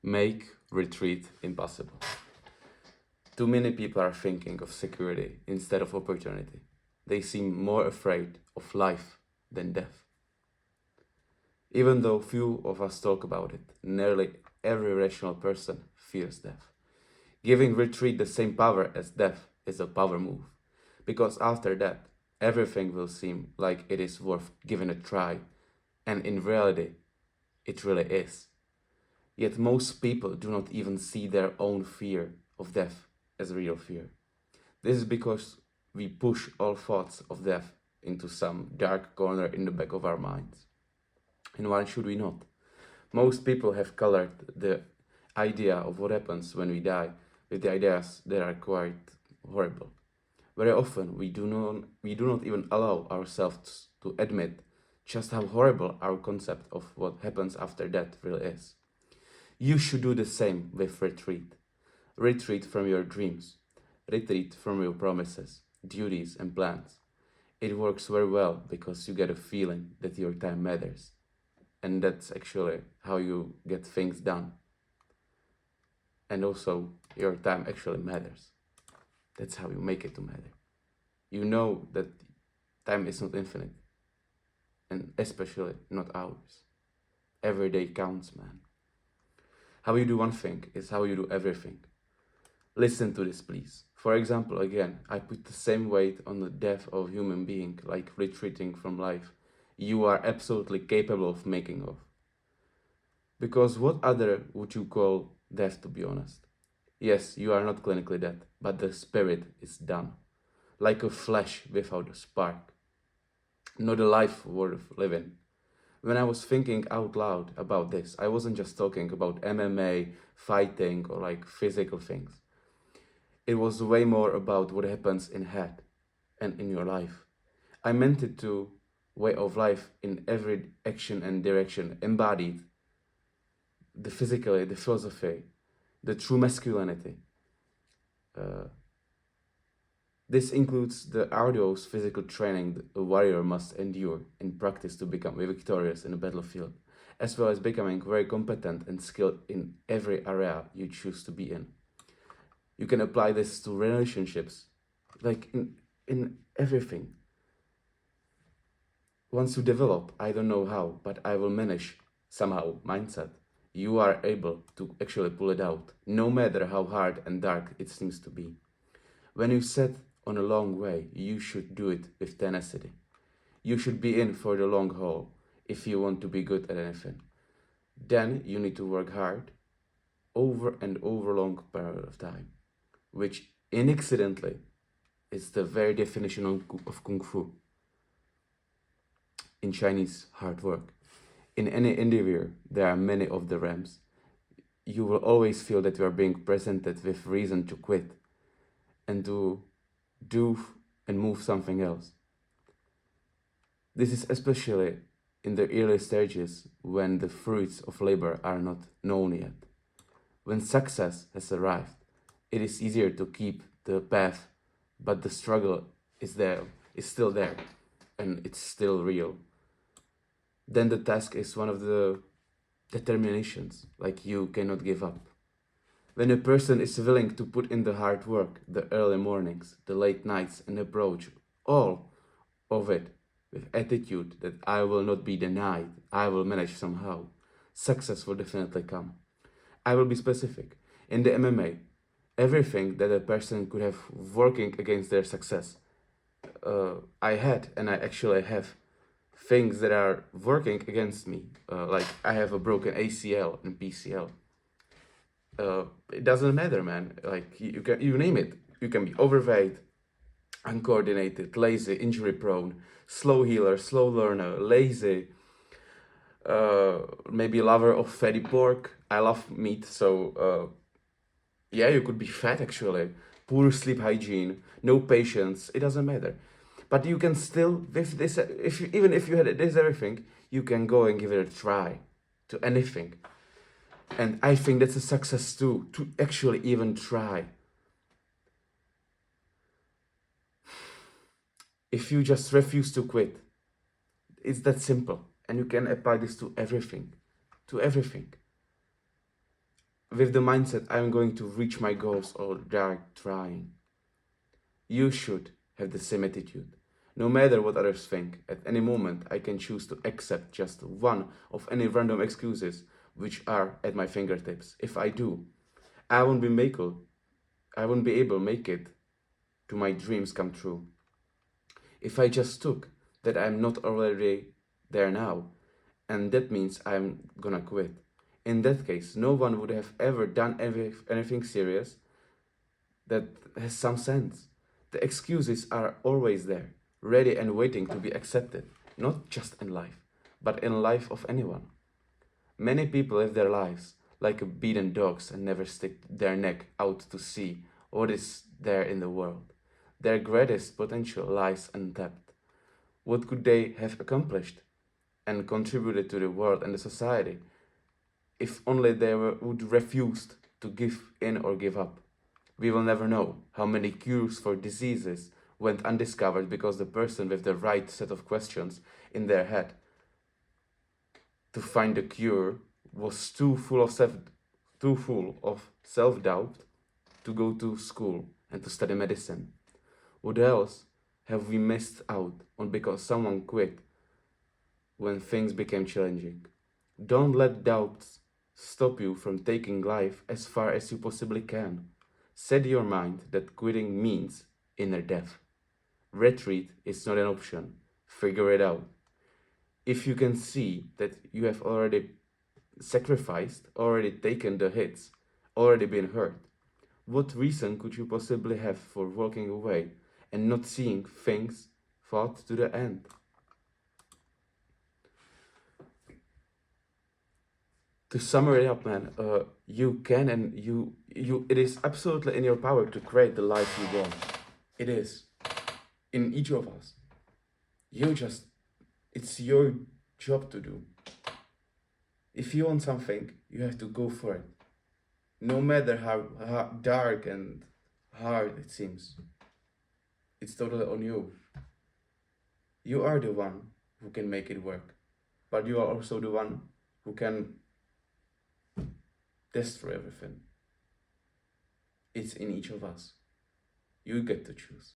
make retreat impossible. Too many people are thinking of security instead of opportunity. They seem more afraid of life than death. Even though few of us talk about it, nearly every rational person fears death. Giving retreat the same power as death is a power move, because after that, everything will seem like it is worth giving a try, and in reality, it really is. Yet most people do not even see their own fear of death as a real fear. This is because we push all thoughts of death into some dark corner in the back of our minds. And why should we not? Most people have colored the idea of what happens when we die with the ideas that are quite horrible. Very often we do not even allow ourselves to admit just how horrible our concept of what happens after death really is. You should do the same with retreat. Retreat from your dreams. Retreat from your promises, duties, and plans. It works very well because you get a feeling that your time matters. And that's actually how you get things done. And also, your time actually matters. That's how you make it to matter. You know that time is not infinite, and especially not ours. Every day counts, man. How you do one thing is how you do everything. Listen to this, please. For example, again, I put the same weight on the death of a human being, like retreating from life, you are absolutely capable of making of. Because what other would you call death, to be honest? Yes, you are not clinically dead, but the spirit is done. Like a flash without a spark. Not a life worth living. When I was thinking out loud about this, I wasn't just talking about MMA, fighting, or like physical things. It was way more about what happens in head and in your life. I meant it to way of life in every action and direction embodied the physically, the philosophy, the true masculinity. Uh, this includes the arduous physical training a warrior must endure in practice to become victorious in a battlefield, as well as becoming very competent and skilled in every area you choose to be in. You can apply this to relationships, like in everything. Once you develop, I don't know how, but I will manage somehow mindset, you are able to actually pull it out, no matter how hard and dark it seems to be. When you set on a long way, you should do it with tenacity. You should be in for the long haul if you want to be good at anything. Then you need to work hard over and over a long period of time, which incidentally is the very definition of Kung Fu. In Chinese, hard work. In any endeavor, there are many of the realms. You will always feel that you are being presented with reason to quit and to do and move something else. This is especially in the early stages when the fruits of labor are not known yet. When success has arrived, it is easier to keep the path, but the struggle is there, is still there, and it's still real. Then the task is one of the determinations, like you cannot give up. When a person is willing to put in the hard work, the early mornings, the late nights, and approach all of it with attitude that I will not be denied, I will manage somehow, success will definitely come. I will be specific. In the MMA, everything that a person could have working against their success, I had and I actually have things that are working against me. Like I have a broken ACL and PCL. It doesn't matter, man. Like you name it. You can be overweight, uncoordinated, lazy, injury prone, slow healer, slow learner, lazy, maybe lover of fatty pork. I love meat, so yeah, you could be fat actually. Poor sleep hygiene, no patience. It doesn't matter. But you can still, with this, even if you had this everything, you can go and give it a try to anything. And I think that's a success too, to actually even try. If you just refuse to quit, it's that simple. And you can apply this to everything. To everything. with the mindset I'm going to reach my goals or die trying. You should have the same attitude. No matter what others think, at any moment I can choose to accept just one of any random excuses which are at my fingertips. If I do, I won't be able to make it to my dreams come true. If I just took that I'm not already there now, and that means I'm gonna quit. In that case, no one would have ever done anything serious that has some sense. The excuses are always there, ready and waiting to be accepted, not just in life, but in life of anyone. Many people live their lives like beaten dogs and never stick their neck out to see what is there in the world. Their greatest potential lies untapped. What could they have accomplished and contributed to the world and the society if only would refuse to give in or give up? We will never know how many cures for diseases went undiscovered because the person with the right set of questions in their head to find the cure was too full of self-doubt to go to school and to study medicine. What else have we missed out on because someone quit when things became challenging? Don't let doubts stop you from taking life as far as you possibly can. Set your mind that quitting means inner death. Retreat is not an option. Figure it out. If you can see that you have already sacrificed, already taken the hits, already been hurt, what reason could you possibly have for walking away and not seeing things thought to the end? To sum it up, man, you can and it is absolutely in your power to create the life you want. It is in each of us. It's your job to do. If you want something, you have to go for it. No matter how dark and hard it seems, it's totally on you. You are the one who can make it work, but you are also the one who can destroy everything. It's in each of us. You get to choose.